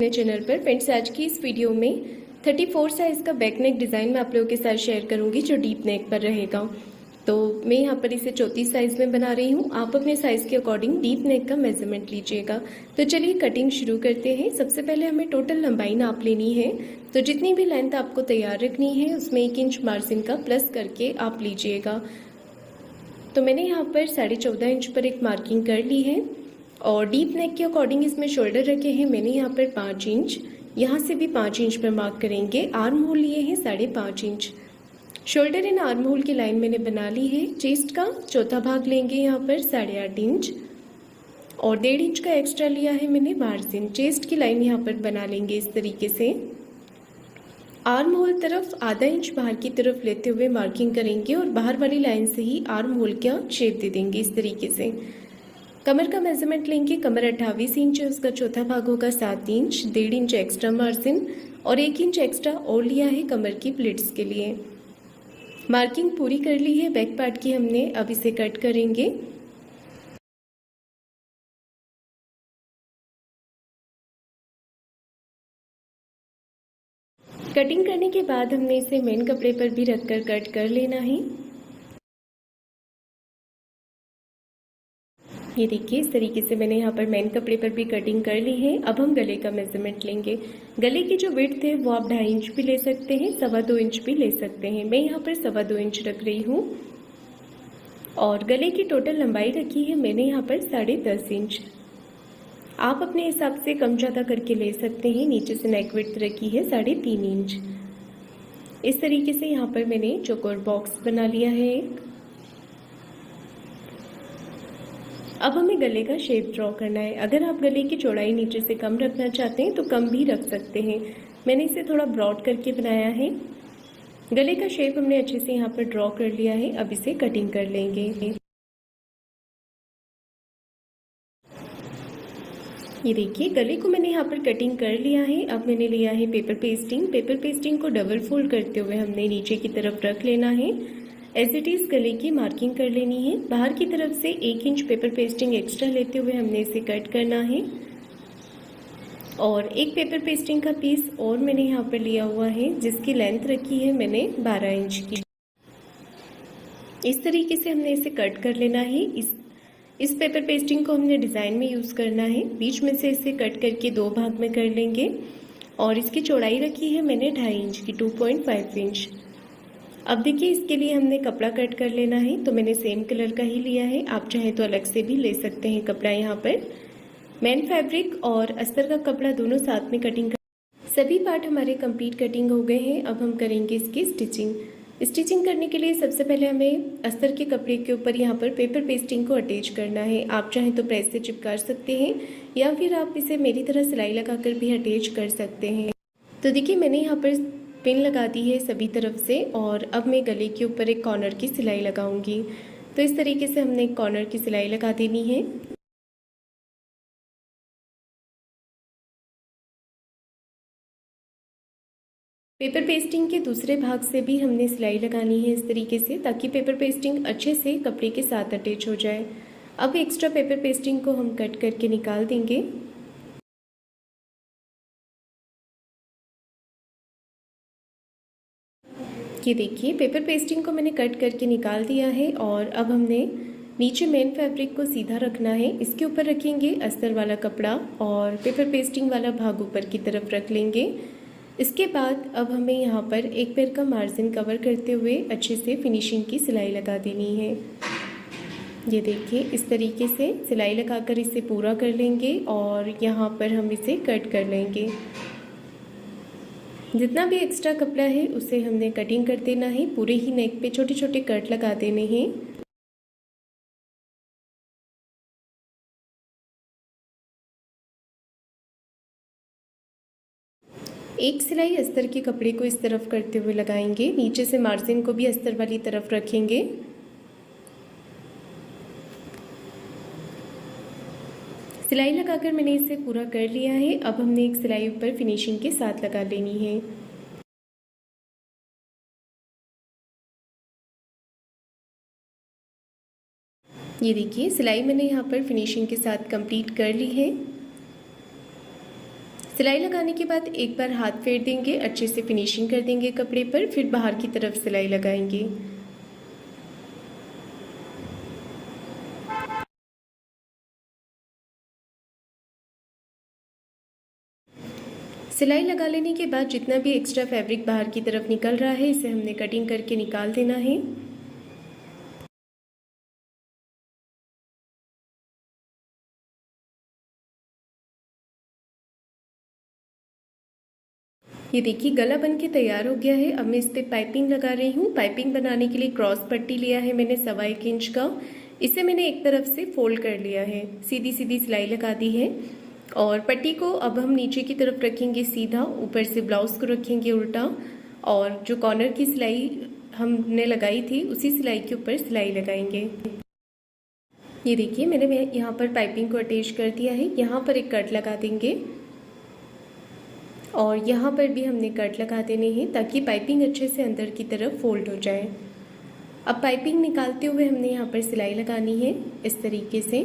अपने चैनल पर। फ्रेंड्स, आज की इस वीडियो में 34 साइज़ का बैक नेक डिज़ाइन मैं आप लोगों के साथ शेयर करूंगी जो डीप नेक पर रहेगा। तो मैं यहाँ पर इसे 34 साइज़ में बना रही हूँ। आप अपने साइज़ के अकॉर्डिंग डीप नेक का मेजरमेंट लीजिएगा। तो चलिए कटिंग शुरू करते हैं। सबसे पहले हमें टोटल लंबाई नाप लेनी है। तो जितनी भी लेंथ आपको तैयार रखनी है उसमें 1 इंच मार्जिन का प्लस करके आप लीजिएगा। तो मैंने यहाँ पर 14.5 इंच पर एक मार्किंग कर ली है और डीप नेक के अकॉर्डिंग इसमें शोल्डर रखे हैं मैंने यहाँ पर 5 इंच। यहाँ से भी 5 इंच पर मार्क करेंगे। आर्म होल लिए हैं 5.5 inch. Shoulder and arm hole की लाइन मैंने बना ली है। चेस्ट का चौथा भाग लेंगे यहाँ पर 8.5 इंच और 1.5 इंच का एक्स्ट्रा लिया है मैंने मार्जिन। चेस्ट की लाइन यहाँ पर बना लेंगे इस तरीके से। आर्म होल तरफ आधा इंच बाहर की तरफ लेते हुए मार्किंग करेंगे और बाहर वाली लाइन से ही आर्म होल का शेप दे देंगे इस तरीके से। कमर का मेजरमेंट लेंगे। कमर 28 इंच है, उसका चौथा भाग होगा 7 इंच। 1.5 इंच एक्स्ट्रा मार्जिन और 1 इंच एक्स्ट्रा और लिया है कमर की प्लिट्स के लिए। मार्किंग पूरी कर ली है बैक पार्ट की हमने। अब इसे कट करेंगे। कटिंग करने के बाद हमने इसे मेन कपड़े पर भी रखकर कट कर लेना है। ये देखिए इस तरीके से मैंने यहाँ पर मेन कपड़े पर भी कटिंग कर ली है। अब हम गले का मेजरमेंट लेंगे। गले की जो विड्थ है वो आप 2.5 इंच भी ले सकते हैं, 2.25 इंच भी ले सकते हैं। मैं यहाँ पर 2.25 इंच रख रही हूँ और गले की टोटल लंबाई रखी है मैंने यहाँ पर 10.5 इंच। आप अपने हिसाब से कम ज़्यादा करके ले सकते हैं। नीचे से नेक विड्थ रखी है 3.5 इंच। इस तरीके से यहाँ पर मैंने चौकोर बॉक्स बना लिया है एक। अब हमें गले का शेप ड्रॉ करना है। अगर आप गले की चौड़ाई नीचे से कम रखना चाहते हैं तो कम भी रख सकते हैं। मैंने इसे थोड़ा ब्रॉड करके बनाया है। गले का शेप हमने अच्छे से यहाँ पर ड्रॉ कर लिया है। अब इसे कटिंग कर लेंगे। ये देखिए गले को मैंने यहाँ पर कटिंग कर लिया है। अब मैंने लिया है पेपर पेस्टिंग। पेपर पेस्टिंग को डबल फोल्ड करते हुए हमने नीचे की तरफ रख लेना है। एज इट इज़ गले की मार्किंग कर लेनी है। बाहर की तरफ से 1 इंच पेपर पेस्टिंग एक्स्ट्रा लेते हुए हमने इसे कट करना है और एक पेपर पेस्टिंग का पीस और मैंने यहाँ पर लिया हुआ है जिसकी लेंथ रखी है मैंने 12 इंच की। इस तरीके से हमने इसे कट कर लेना है। इस पेपर पेस्टिंग को हमने डिज़ाइन में यूज़ करना है। बीच में से इसे कट करके 2 भाग में कर लेंगे और इसकी चौड़ाई रखी है मैंने 2.5 इंच की, 2.5 इंच। अब देखिए इसके लिए हमने कपड़ा कट कर लेना है। तो मैंने सेम कलर का ही लिया है, आप चाहे तो अलग से भी ले सकते हैं कपड़ा। यहाँ पर मैन फैब्रिक और अस्तर का कपड़ा दोनों साथ में कटिंग कर। सभी पार्ट हमारे कंप्लीट कटिंग हो गए हैं। अब हम करेंगे इसकी स्टिचिंग। स्टिचिंग करने के लिए सबसे पहले हमें अस्तर के कपड़े के ऊपर यहाँ पर पेपर पेस्टिंग को अटैच करना है। आप चाहें तो प्रेस से चिपका सकते हैं या फिर आप इसे मेरी तरह सिलाई लगाकर भी अटैच कर सकते हैं। तो देखिए मैंने यहाँ पर पिन लगा दी है सभी तरफ से और अब मैं गले के ऊपर एक कॉर्नर की सिलाई लगाऊंगी। तो इस तरीके से हमने एक कॉर्नर की सिलाई लगा देनी है। पेपर पेस्टिंग के दूसरे भाग से भी हमने सिलाई लगानी है इस तरीके से, ताकि पेपर पेस्टिंग अच्छे से कपड़े के साथ अटैच हो जाए। अब एक्स्ट्रा पेपर पेस्टिंग को हम कट करके निकाल देंगे। ये देखिए पेपर पेस्टिंग को मैंने कट करके निकाल दिया है और अब हमने नीचे मेन फैब्रिक को सीधा रखना है। इसके ऊपर रखेंगे अस्तर वाला कपड़ा और पेपर पेस्टिंग वाला भाग ऊपर की तरफ रख लेंगे। इसके बाद अब हमें यहाँ पर एक पैर का मार्जिन कवर करते हुए अच्छे से फिनिशिंग की सिलाई लगा देनी है। ये देखिए इस तरीके से सिलाई लगाकर इसे पूरा कर लेंगे और यहाँ पर हम इसे कट कर लेंगे। जितना भी एक्स्ट्रा कपड़ा है उसे हमने कटिंग कर देना है। पूरे ही नेक पे छोटे छोटे कट लगा देने हैं। एक सिलाई अस्तर के कपड़े को इस तरफ करते हुए लगाएंगे। नीचे से मार्जिन को भी अस्तर वाली तरफ रखेंगे। सिलाई लगाकर मैंने इसे पूरा कर लिया है। अब हमने एक सिलाई ऊपर फिनिशिंग के साथ लगा लेनी है। ये देखिए सिलाई मैंने यहाँ पर फिनिशिंग के साथ कंप्लीट कर ली है। सिलाई लगाने के बाद एक बार हाथ फेर देंगे, अच्छे से फिनिशिंग कर देंगे कपड़े पर, फिर बाहर की तरफ सिलाई लगाएंगे। सिलाई लगा लेने के बाद जितना भी एक्स्ट्रा फैब्रिक बाहर की तरफ निकल रहा है इसे हमने कटिंग करके निकाल देना है। ये देखिए गला बन के तैयार हो गया है। अब मैं इस पे पाइपिंग लगा रही हूँ। पाइपिंग बनाने के लिए क्रॉस पट्टी लिया है मैंने 1.25 इंच का। इसे मैंने एक तरफ से फोल्ड कर लिया है, सीधी सीधी सिलाई लगा दी है। और पट्टी को अब हम नीचे की तरफ रखेंगे सीधा, ऊपर से ब्लाउज को रखेंगे उल्टा, और जो कॉर्नर की सिलाई हमने लगाई थी उसी सिलाई के ऊपर सिलाई लगाएंगे। ये देखिए मैंने यहाँ पर पाइपिंग को अटैच कर दिया है। यहाँ पर एक कट लगा देंगे और यहाँ पर भी हमने कट लगा देने हैं ताकि पाइपिंग अच्छे से अंदर की तरफ फोल्ड हो जाए। अब पाइपिंग निकालते हुए हमने यहाँ पर सिलाई लगानी है इस तरीके से।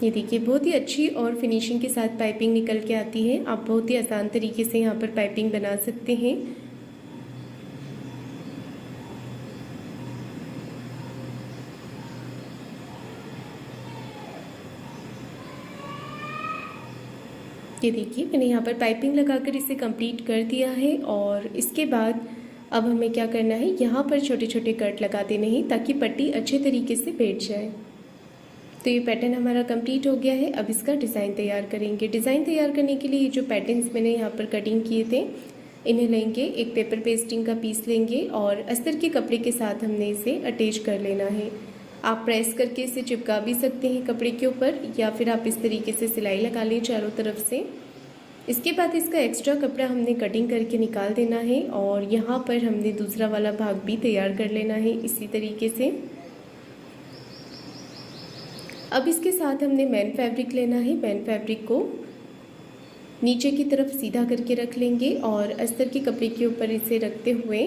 ये देखिए बहुत ही अच्छी और फिनिशिंग के साथ पाइपिंग निकल के आती है। आप बहुत ही आसान तरीके से यहाँ पर पाइपिंग बना सकते हैं। ये देखिए मैंने यहाँ पर पाइपिंग लगाकर इसे कंप्लीट कर दिया है। और इसके बाद अब हमें क्या करना है, यहाँ पर छोटे छोटे कट लगा देने हैं ताकि पट्टी अच्छे तरीके से बैठ जाए। तो ये पैटर्न हमारा कंप्लीट हो गया है। अब इसका डिज़ाइन तैयार करेंगे। डिज़ाइन तैयार करने के लिए ये जो पैटर्न्स मैंने यहाँ पर कटिंग किए थे इन्हें लेंगे, एक पेपर पेस्टिंग का पीस लेंगे और अस्तर के कपड़े के साथ हमने इसे अटैच कर लेना है। आप प्रेस करके इसे चिपका भी सकते हैं कपड़े के ऊपर, या फिर आप इस तरीके से सिलाई लगा लें चारों तरफ से। इसके बाद इसका एक्स्ट्रा कपड़ा हमने कटिंग करके निकाल देना है और यहाँ पर हमने दूसरा वाला भाग भी तैयार कर लेना है इसी तरीके से। अब इसके साथ हमने मैन फैब्रिक लेना है। मैन फैब्रिक को नीचे की तरफ सीधा करके रख लेंगे और अस्तर के कपड़े के ऊपर इसे रखते हुए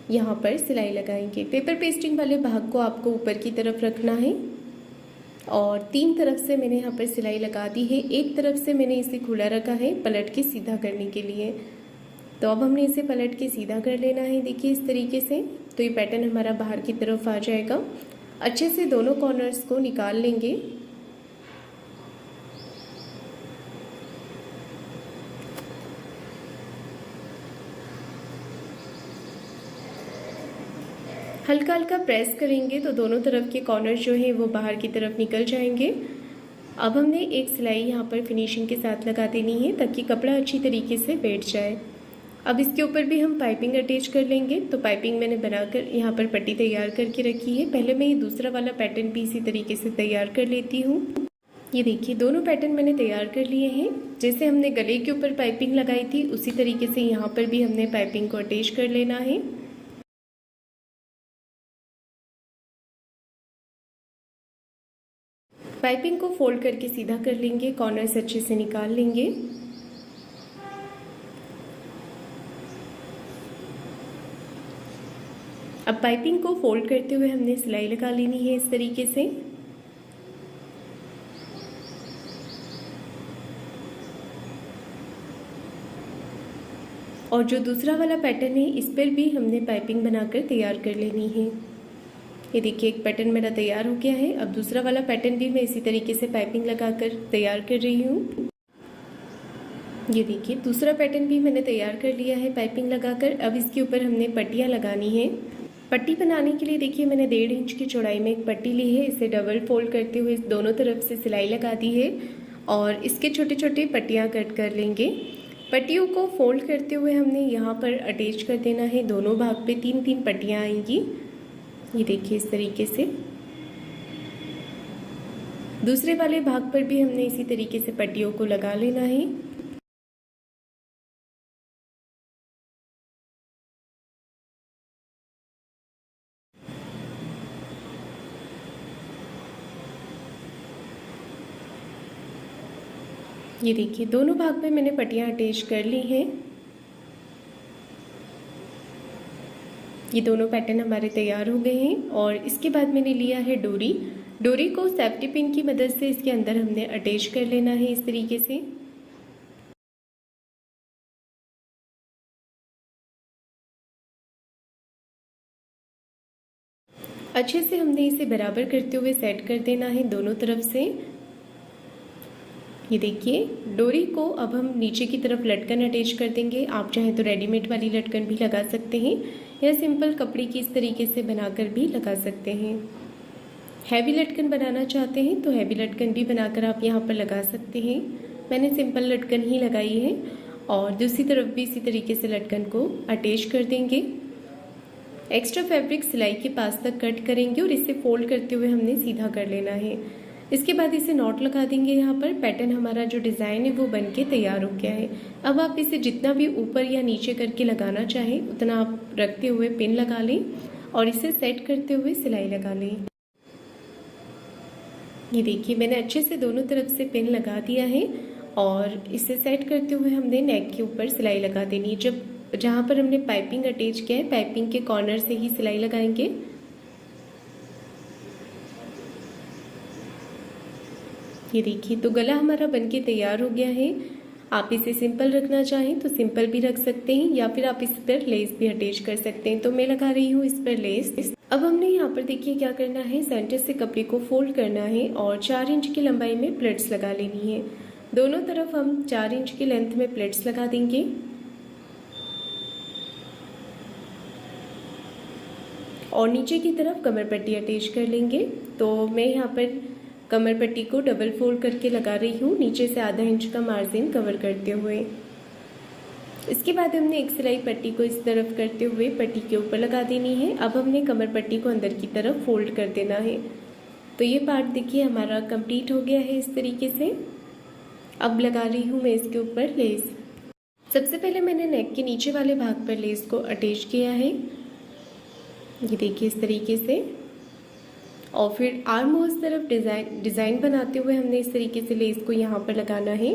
यहाँ पर सिलाई लगाएंगे। पेपर पेस्टिंग वाले भाग को आपको ऊपर की तरफ रखना है और 3 तरफ से मैंने यहाँ पर सिलाई लगा दी है। एक तरफ से मैंने इसे खुला रखा है पलट के सीधा करने के लिए। तो अब हमने इसे पलट के सीधा कर लेना है, देखिए इस तरीके से। तो ये पैटर्न हमारा बाहर की तरफ आ जाएगा। अच्छे से दोनों कॉर्नर्स को निकाल लेंगे। हल्का हल्का प्रेस करेंगे तो दोनों तरफ के कॉर्नर जो हैं वो बाहर की तरफ निकल जाएंगे। अब हमने एक सिलाई यहाँ पर फिनिशिंग के साथ लगा देनी है ताकि कपड़ा अच्छी तरीके से बैठ जाए। अब इसके ऊपर भी हम पाइपिंग अटैच कर लेंगे। तो पाइपिंग मैंने बनाकर यहाँ पर पट्टी तैयार करके रखी है। पहले मैं ये दूसरा वाला पैटर्न भी इसी तरीके से तैयार कर लेती हूँ। ये देखिए दोनों पैटर्न मैंने तैयार कर लिए हैं। जैसे हमने गले के ऊपर पाइपिंग लगाई थी उसी तरीके से यहाँ पर भी हमने पाइपिंग को अटैच कर लेना है। पाइपिंग को फोल्ड करके सीधा कर लेंगे, कॉर्नर्स अच्छे से निकाल लेंगे। अब पाइपिंग को फोल्ड करते हुए हमने सिलाई लगा लेनी है इस तरीके से। और जो दूसरा वाला पैटर्न है इस पर भी हमने पाइपिंग बनाकर तैयार कर लेनी है। ये देखिए एक पैटर्न मेरा तैयार हो गया है। अब दूसरा वाला पैटर्न भी मैं इसी तरीके से पाइपिंग लगाकर तैयार कर रही हूँ। ये देखिए दूसरा पैटर्न भी मैंने तैयार कर लिया है पाइपिंग लगाकर। अब इसके ऊपर हमने पट्टियाँ लगानी है। पट्टी बनाने के लिए देखिए मैंने 1.5 इंच की चौड़ाई में एक पट्टी ली है। इसे डबल फोल्ड करते हुए दोनों तरफ से सिलाई लगा दी है और इसके छोटे छोटे पट्टियाँ कट कर लेंगे। पट्टियों को फोल्ड करते हुए हमने यहाँ पर अटैच कर देना है। दोनों भाग पे 3-3 पट्टियाँ आएंगी। ये देखिए इस तरीके से। दूसरे वाले भाग पर भी हमने इसी तरीके से पट्टियों को लगा लेना है। ये देखिए दोनों भाग पे मैंने पट्टियाँ अटैच कर ली हैं। ये दोनों पैटर्न हमारे तैयार हो गए हैं और इसके बाद मैंने लिया है डोरी। डोरी को सेफ्टी पिन की मदद से इसके अंदर हमने अटैच कर लेना है इस तरीके से। अच्छे से हमने इसे बराबर करते हुए सेट कर देना है दोनों तरफ से। ये देखिए, डोरी को अब हम नीचे की तरफ लटकन अटैच कर देंगे। आप चाहें तो रेडीमेड वाली लटकन भी लगा सकते हैं या सिंपल कपड़े की इस तरीके से बनाकर भी लगा सकते हैं। हैवी लटकन बनाना चाहते हैं तो हैवी लटकन भी बनाकर आप यहाँ पर लगा सकते हैं। मैंने सिंपल लटकन ही लगाई है और दूसरी तरफ भी इसी तरीके से लटकन को अटैच कर देंगे। एक्स्ट्रा फैब्रिक सिलाई के पास तक कट करेंगे और इसे फोल्ड करते हुए हमने सीधा कर लेना है। इसके बाद इसे नॉट लगा देंगे। यहाँ पर पैटर्न हमारा जो डिज़ाइन है वो बनके तैयार हो गया है। अब आप इसे जितना भी ऊपर या नीचे करके लगाना चाहें उतना आप रखते हुए पिन लगा लें और इसे सेट करते हुए सिलाई लगा लें। ये देखिए, मैंने अच्छे से दोनों तरफ से पिन लगा दिया है और इसे सेट करते हुए हमने नेक के ऊपर सिलाई लगा देनी है। जहाँ पर हमने पाइपिंग अटैच किया है पाइपिंग के कॉर्नर से ही सिलाई लगाएंगे। ये देखिए, तो गला हमारा बनके तैयार हो गया है। आप इसे सिंपल रखना चाहें तो सिंपल भी रख सकते हैं या फिर आप इस पर लेस भी अटैच कर सकते हैं। तो मैं लगा रही हूँ इस पर लेस। अब हमने यहाँ पर देखिए क्या करना है, सेंटर से कपड़े को फोल्ड करना है और 4 इंच की लंबाई में प्लेट्स लगा लेनी है। दोनों तरफ हम 4 इंच की लेंथ में प्लेट्स लगा देंगे और नीचे की तरफ कमर पट्टी अटैच कर लेंगे। तो मैं यहाँ पर कमर पट्टी को डबल फोल्ड करके लगा रही हूँ, नीचे से आधा इंच का मार्जिन कवर करते हुए। इसके बाद हमने एक सिलाई पट्टी को इस तरफ करते हुए पट्टी के ऊपर लगा देनी है। अब हमने कमर पट्टी को अंदर की तरफ फोल्ड कर देना है। तो ये पार्ट देखिए हमारा कंप्लीट हो गया है इस तरीके से। अब लगा रही हूँ मैं इसके ऊपर लेस। सबसे पहले मैंने नेक के नीचे वाले भाग पर लेस को अटैच किया है, ये देखिए इस तरीके से। और फिर आर्म होल्स तरफ डिज़ाइन बनाते हुए हमने इस तरीके से लेस को यहाँ पर लगाना है।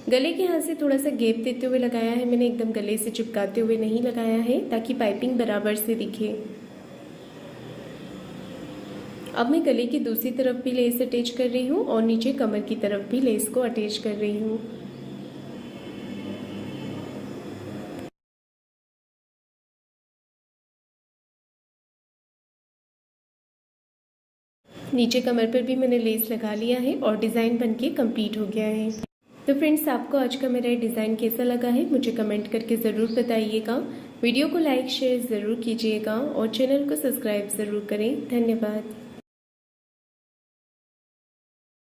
गले के यहाँ से थोड़ा सा गैप देते हुए लगाया है मैंने, एकदम गले से चिपकाते हुए नहीं लगाया है ताकि पाइपिंग बराबर से दिखे। अब मैं गले की दूसरी तरफ भी लेस अटैच कर रही हूँ और नीचे कमर की तरफ भी लेस को अटैच कर रही हूँ। नीचे कमर पर भी मैंने लेस लगा लिया है और डिज़ाइन बनके कंप्लीट हो गया है। तो फ्रेंड्स, आपको आज का मेरा डिज़ाइन कैसा लगा है मुझे कमेंट करके ज़रूर बताइएगा। वीडियो को लाइक शेयर ज़रूर कीजिएगा और चैनल को सब्सक्राइब ज़रूर करें। धन्यवाद।